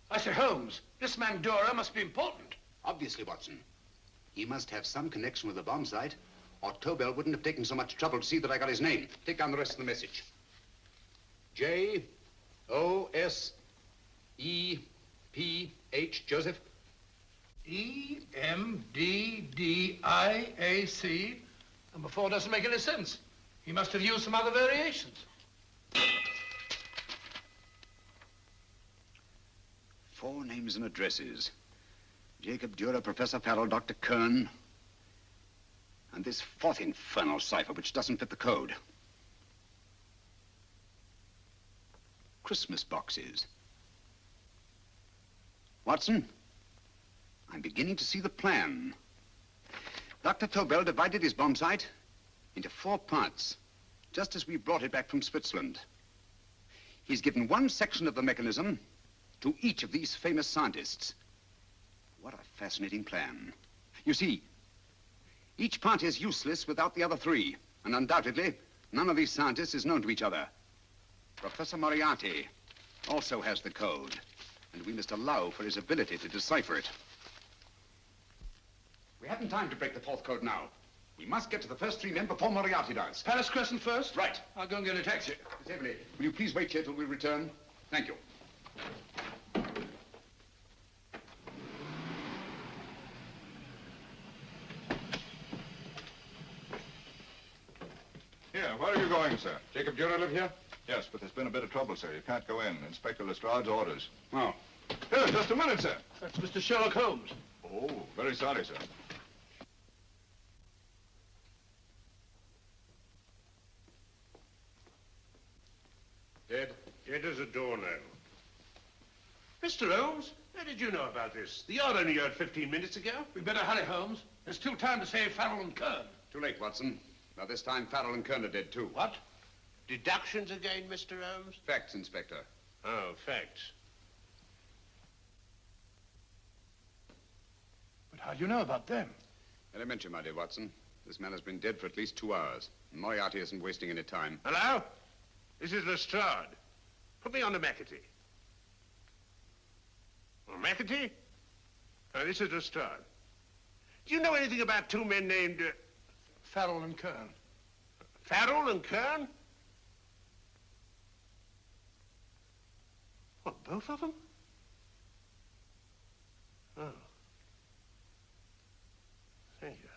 I say, Holmes, this man Dora must be important. Obviously, Watson. He must have some connection with the bomb site, or Tobel wouldn't have taken so much trouble to see that I got his name. Take down the rest of the message. J-O-S-E-P-H, Joseph. E-M-D-D-I-A-C. Number 4 doesn't make any sense. He must have used some other variations. 4 names and addresses. Jacob Dürer, Professor Farrell, Dr. Kern, and this 4th infernal cipher, which doesn't fit the code. Christmas boxes. Watson, I'm beginning to see the plan. Dr. Tobel divided his bomb site into 4 parts, just as we brought it back from Switzerland. He's given one section of the mechanism to each of these famous scientists. What a fascinating plan. You see, each part is useless without the other 3, and undoubtedly, none of these scientists is known to each other. Professor Moriarty also has the code, and we must allow for his ability to decipher it. We haven't time to break the 4th code now. We must get to the first 3 men before Moriarty does. Palace Crescent first? Right. I'll go and get a taxi. Miss Everly, will you please wait here till we return? Thank you. Here, where are you going, sir? Jacob Dürer live here? Yes, but there's been a bit of trouble, sir. You can't go in. Inspector Lestrade's orders. Oh. Here, just a minute, sir. That's Mr. Sherlock Holmes. Oh, very sorry, sir. Dead? Dead as a doornail. Mr. Holmes, how did you know about this? The yard only heard 15 minutes ago. We better hurry, Holmes. There's still time to save Farrell and Kern. Too late, Watson. By this time, Farrell and Kern are dead, too. What? Deductions again, Mr. Holmes? Facts, Inspector. Oh, facts. But how do you know about them? Elementary, my dear Watson. This man has been dead for at least 2 hours. Moriarty isn't wasting any time. Hello? This is Lestrade. Put me on to McAtee. Oh, McAtee? Oh, this is Lestrade. Do you know anything about 2 men named... Farrell and Kern. Farrell and Kern? What, both of them? Oh. Thank you.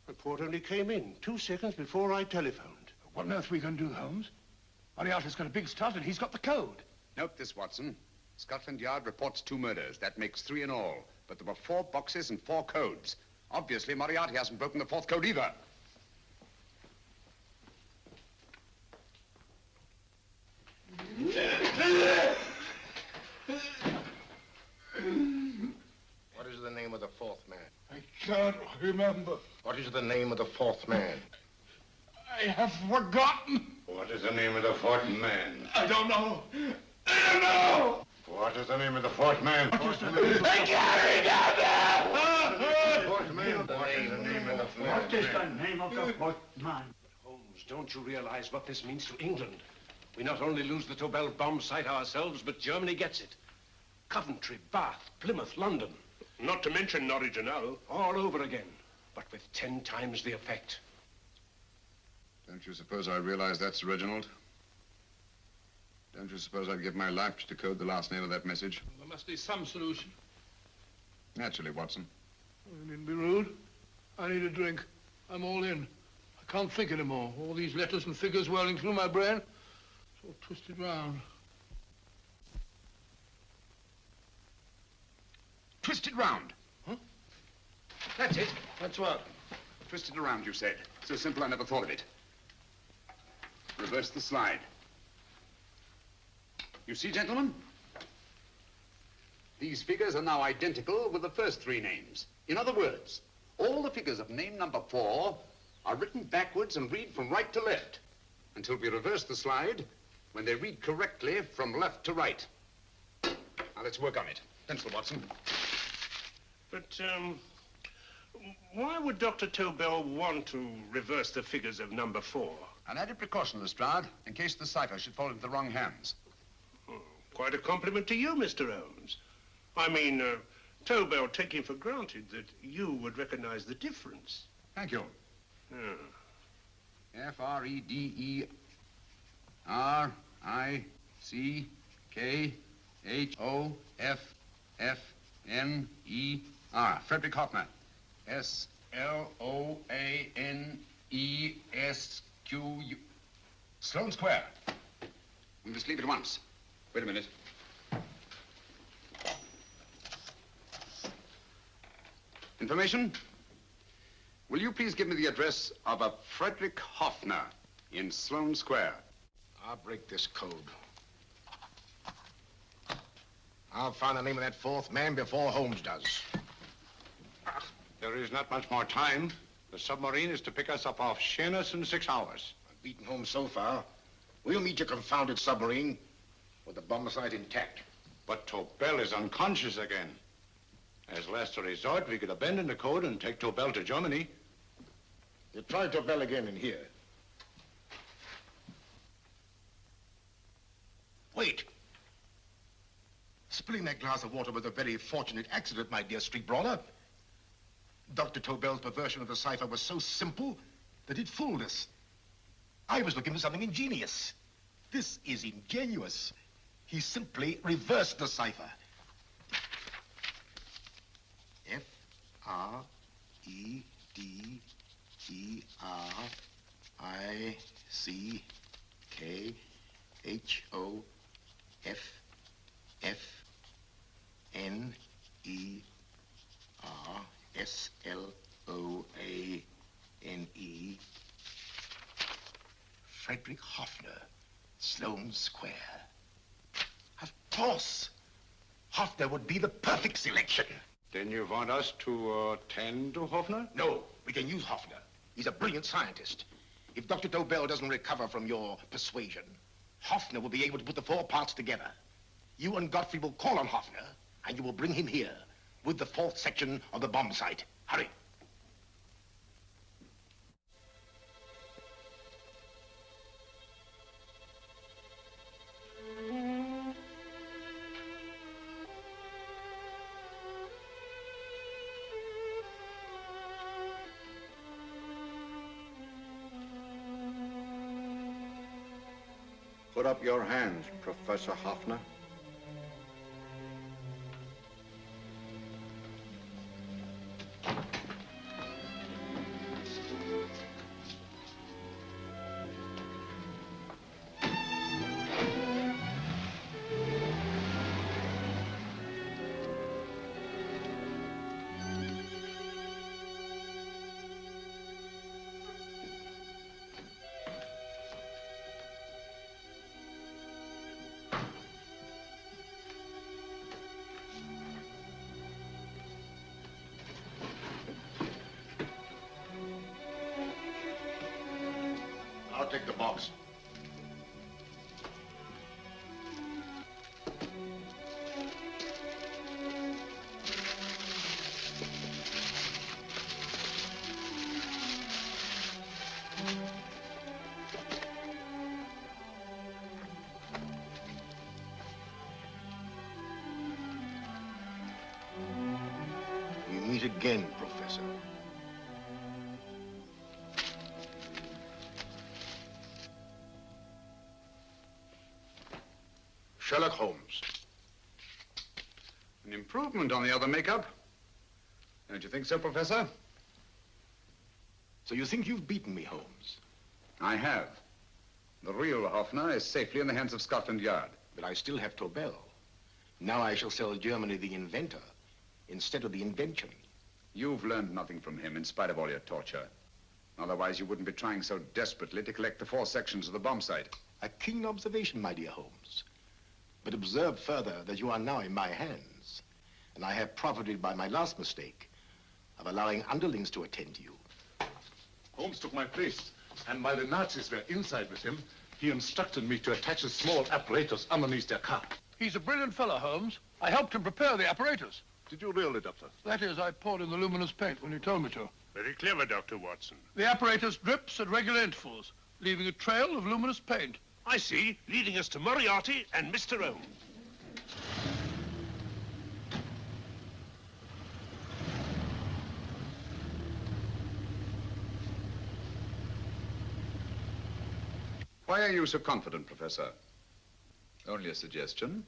Report only came in 2 seconds before I telephoned. What on earth are we going to do, Holmes? Moriarty's got a big start and he's got the code. Note this, Watson. Scotland Yard reports 2 murders. That makes 3 in all. But there were 4 boxes and 4 codes. Obviously, Moriarty hasn't broken the 4th code either. What is the name of the 4th man? I can't remember. What is the name of the 4th man? I have forgotten. What is the name of the 4th man? I don't know. I don't know. What is the name of the 4th man? I can't remember. Fourth man. What is the name of the 4th man? What is the name of the 4th man? Holmes, don't you realize what this means to England? We not only lose the Tobel bomb site ourselves, but Germany gets it. Coventry, Bath, Plymouth, London. Not to mention Norwich and Hull. All over again, but with 10 times the effect. Don't you suppose I realize that's Reginald? Don't you suppose I'd give my life to decode the last name of that message? Well, there must be some solution. Naturally, Watson. You needn't be rude. I need a drink. I'm all in. I can't think anymore. All these letters and figures whirling through my brain. It's all twisted round. Twisted round? Huh? That's it. That's what? Twisted around, you said. So simple, I never thought of it. Reverse the slide. You see, gentlemen? These figures are now identical with the first 3 names. In other words, all the figures of name number 4 are written backwards and read from right to left until we reverse the slide when they read correctly from left to right. Now, let's work on it. Pencil, Watson. But, Why would Dr. Tobel want to reverse the figures of number 4? An added precaution, Lestrade, in case the cipher should fall into the wrong hands. Quite a compliment to you, Mr. Holmes. I mean, Tobel taking for granted that you would recognize the difference. Thank you. F-R-E-D-E-R-I-C-K-H-O-F-F-N-E-R. Frederick Hoffner. S-L-O-A-N-E-S-Q-U. Sloane Square. We must leave at once. Wait a minute. Information? Will you please give me the address of a Frederick Hoffner in Sloane Square? I'll break this code. I'll find the name of that 4th man before Holmes does. There is not much more time. The submarine is to pick us up off Sheerness in 6 hours. I've beaten Holmes so far. We'll meet your confounded submarine with the bomb site intact. But Tobel is unconscious again. As last resort, we could abandon the code and take Tobel to Germany. You try Tobel again in here. Wait. Spilling that glass of water was a very fortunate accident, my dear street brawler. Dr. Tobel's perversion of the cipher was so simple that it fooled us. I was looking for something ingenious. This is ingenious. He simply reversed the cipher. F-R-E-D-E-R-I-C-K-H-O-F-F-N-E-R-S-L-O-A-N-E. Frederick Hoffner, Sloane Square. Of course. Hoffner would be the perfect selection. Then you want us to attend to Hoffner? No, we can use Hoffner. He's a brilliant scientist. If Dr. Tobel doesn't recover from your persuasion, Hoffner will be able to put the 4 parts together. You and Godfrey will call on Hoffner, and you will bring him here with the 4th section of the bomb site. Hurry. Put up your hands, Professor Hoffner. I'll take the box. We meet again, Professor. Sherlock Holmes. An improvement on the other makeup. Don't you think so, Professor? So you think you've beaten me, Holmes? I have. The real Hoffner is safely in the hands of Scotland Yard. But I still have Tobel. Now I shall sell Germany the inventor instead of the invention. You've learned nothing from him in spite of all your torture. Otherwise, you wouldn't be trying so desperately to collect the 4 sections of the bomb site. A keen observation, my dear Holmes. But observe further that you are now in my hands, and I have profited by my last mistake of allowing underlings to attend to you. Holmes took my place, and while the Nazis were inside with him, he instructed me to attach a small apparatus underneath their car. He's a brilliant fellow, Holmes. I helped him prepare the apparatus. Did you really, Doctor? That is, I poured in the luminous paint when you told me to. Very clever, Dr. Watson. The apparatus drips at regular intervals, leaving a trail of luminous paint. I see, leading us to Moriarty and Mr. Holmes. Why are you so confident, Professor? Only a suggestion.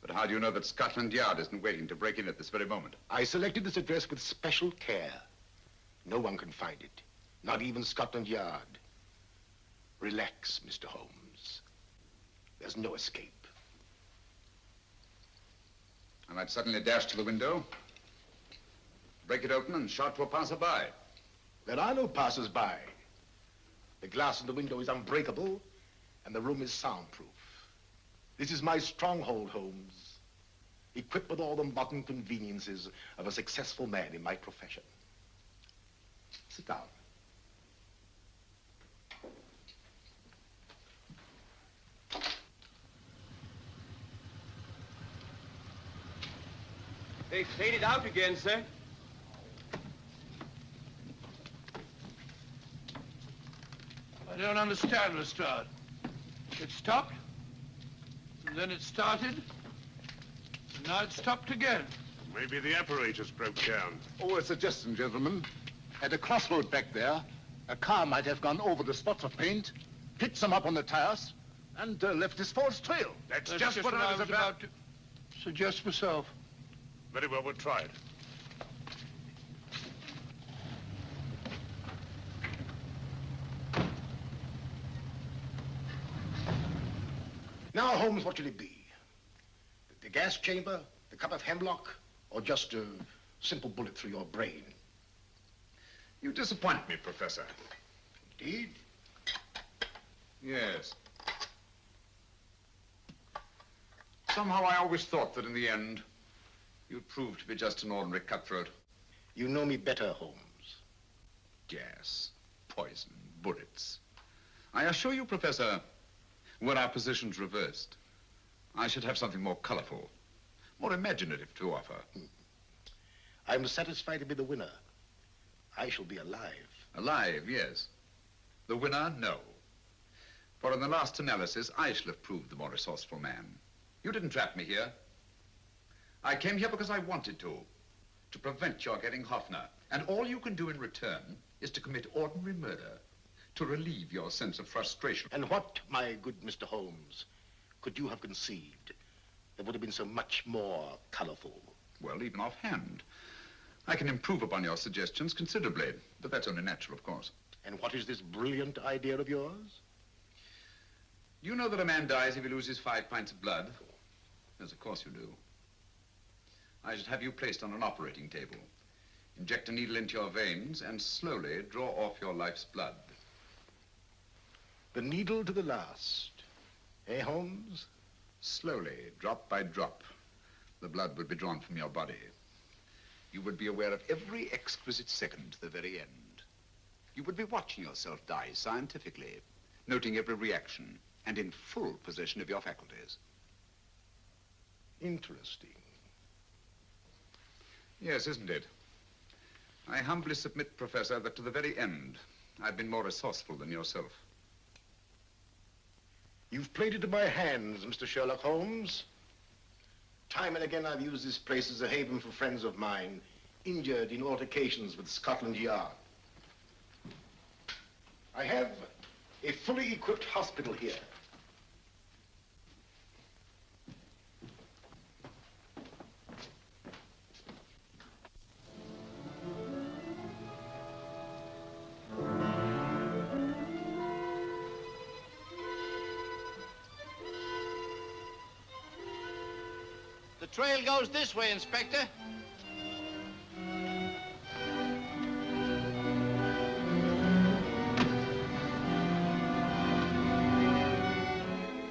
But how do you know that Scotland Yard isn't waiting to break in at this very moment? I selected this address with special care. No one can find it, not even Scotland Yard. Relax, Mr. Holmes. There's no escape. I might suddenly dash to the window, break it open, and shout to a passerby. There are no passers-by. The glass in the window is unbreakable, and the room is soundproof. This is my stronghold, Holmes, equipped with all the modern conveniences of a successful man in my profession. Sit down. They faded out again, sir. I don't understand, Lestrade. It stopped, and then it started, and now it stopped again. Maybe the apparatus broke down. Oh, a suggestion, gentlemen. At a crossroad back there, a car might have gone over the spots of paint, picked some up on the tires, and left this false trail. That's just what I was about to suggest myself. Very well, we'll try it. Now, Holmes, what should it be? The gas chamber, the cup of hemlock, or just a simple bullet through your brain? You disappoint me, Professor. Indeed? Yes. Somehow I always thought that in the end, you'd prove to be just an ordinary cutthroat. You know me better, Holmes. Gas, poison, bullets. I assure you, Professor, were our positions reversed, I should have something more colorful, more imaginative to offer. I'm satisfied to be the winner. I shall be alive. Alive, yes. The winner, no. For in the last analysis, I shall have proved the more resourceful man. You didn't trap me here. I came here because I wanted to prevent your getting Hoffner. And all you can do in return is to commit ordinary murder, to relieve your sense of frustration. And what, my good Mr. Holmes, could you have conceived that would have been so much more colorful? Well, even offhand, I can improve upon your suggestions considerably, but that's only natural, of course. And what is this brilliant idea of yours? You know that a man dies if he loses 5 pints of blood? Yes, of course you do. I should have you placed on an operating table, inject a needle into your veins, and slowly draw off your life's blood. The needle to the last. Eh, Holmes? Slowly, drop by drop, the blood would be drawn from your body. You would be aware of every exquisite second to the very end. You would be watching yourself die scientifically, noting every reaction, and in full possession of your faculties. Interesting. Yes, isn't it? I humbly submit, Professor, that to the very end, I've been more resourceful than yourself. You've played into my hands, Mr. Sherlock Holmes. Time and again, I've used this place as a haven for friends of mine, injured in altercations with Scotland Yard. I have a fully equipped hospital here. The trail goes this way, Inspector.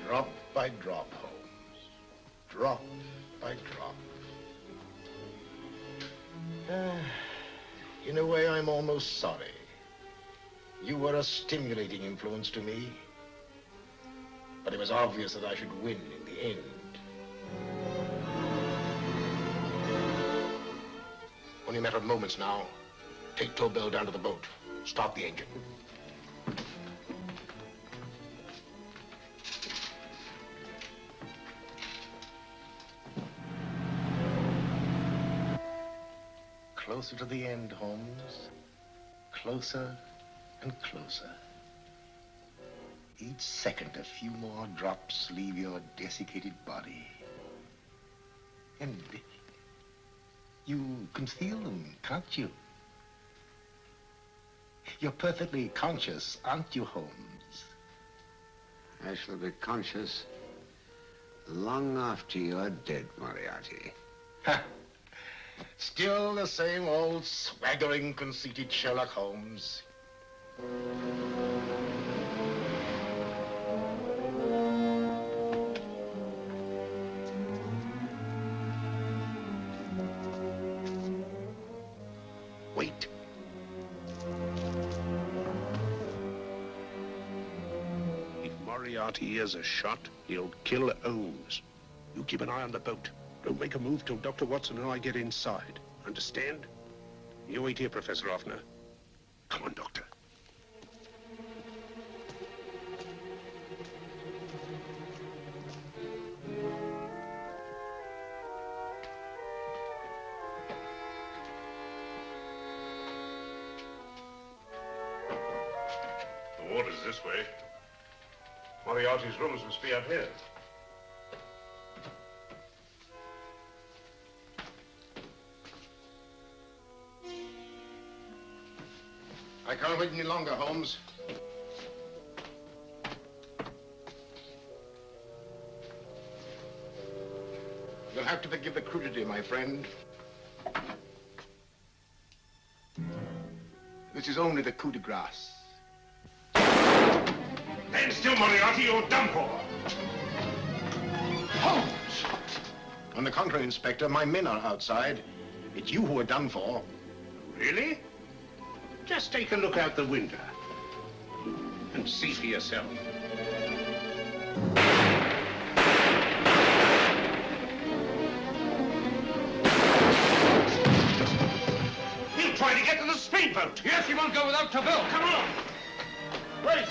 Drop by drop, Holmes. Drop by drop. In a way, I'm almost sorry. You were a stimulating influence to me. But it was obvious that I should win in the end. Only a matter of moments now. Take Tobel down to the boat. Start the engine. Closer to the end, Holmes. Closer and closer. Each second, a few more drops leave your desiccated body. And you can feel them, can't you? You're perfectly conscious, aren't you, Holmes? I shall be conscious long after you're dead, Moriarty. Ha! Still the same old swaggering, conceited Sherlock Holmes. Wait. If Moriarty hears a shot, he'll kill Holmes. You keep an eye on the boat. Don't make a move till Dr. Watson and I get inside. Understand? You wait here, Professor Hoffner. Come on, Doctor. The water's this way. Moriarty's rooms must be up here. I can't wait any longer, Holmes. You'll have to forgive the crudity, my friend. This is only the coup de grace. Stand still, Moriarty, you're done for. Holmes! On the contrary, Inspector, my men are outside. It's you who are done for. Really? Just take a look out the window and see for yourself. He'll try to get to the speedboat. Yes, he won't go without Tobel. Come on. Wait.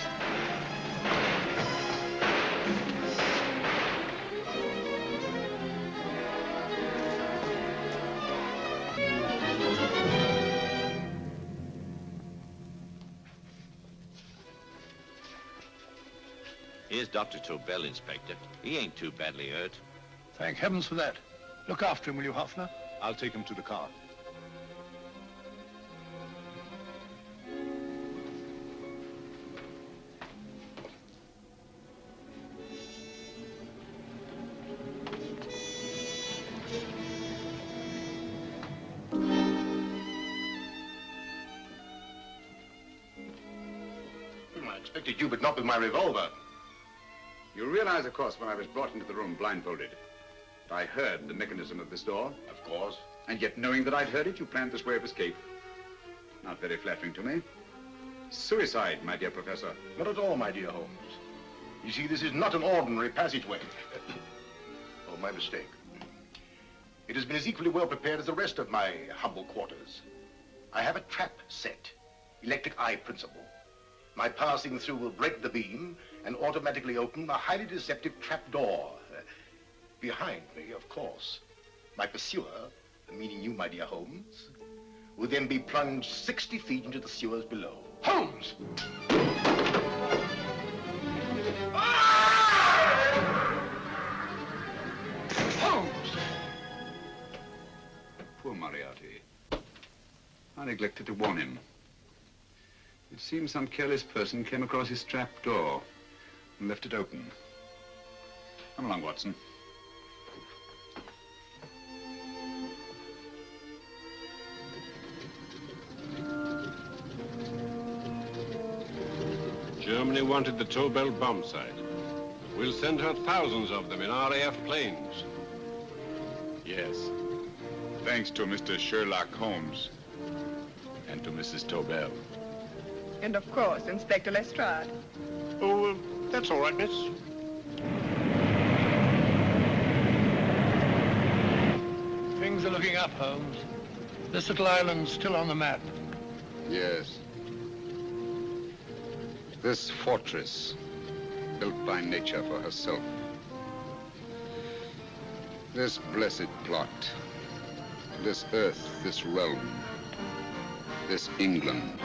Here's Dr. Tobel, Inspector. He ain't too badly hurt. Thank heavens for that. Look after him, will you, Hoffner? I'll take him to the car. I expected you, but not with my revolver. You realize, of course, when I was brought into the room blindfolded, that I heard the mechanism of this door? Of course. And yet, knowing that I'd heard it, you planned this way of escape. Not very flattering to me. Suicide, my dear Professor. Not at all, my dear Holmes. You see, this is not an ordinary passageway. Oh, my mistake. It has been as equally well prepared as the rest of my humble quarters. I have a trap set, electric eye principle. My passing through will break the beam and automatically open a highly deceptive trap door. Behind me, of course, my pursuer, meaning you, my dear Holmes, will then be plunged 60 feet into the sewers below. Holmes! Holmes! Poor Moriarty. I neglected to warn him. It seems some careless person came across his trap door and left it open. Come along, Watson. Germany wanted the Tobel bomb site. We'll send her thousands of them in RAF planes. Yes. Thanks to Mr. Sherlock Holmes and to Mrs. Tobel. And of course, Inspector Lestrade. Oh, that's all right, miss. Things are looking up, Holmes. This little island's still on the map. Yes. This fortress, built by nature for herself. This blessed plot. This earth, this realm. This England.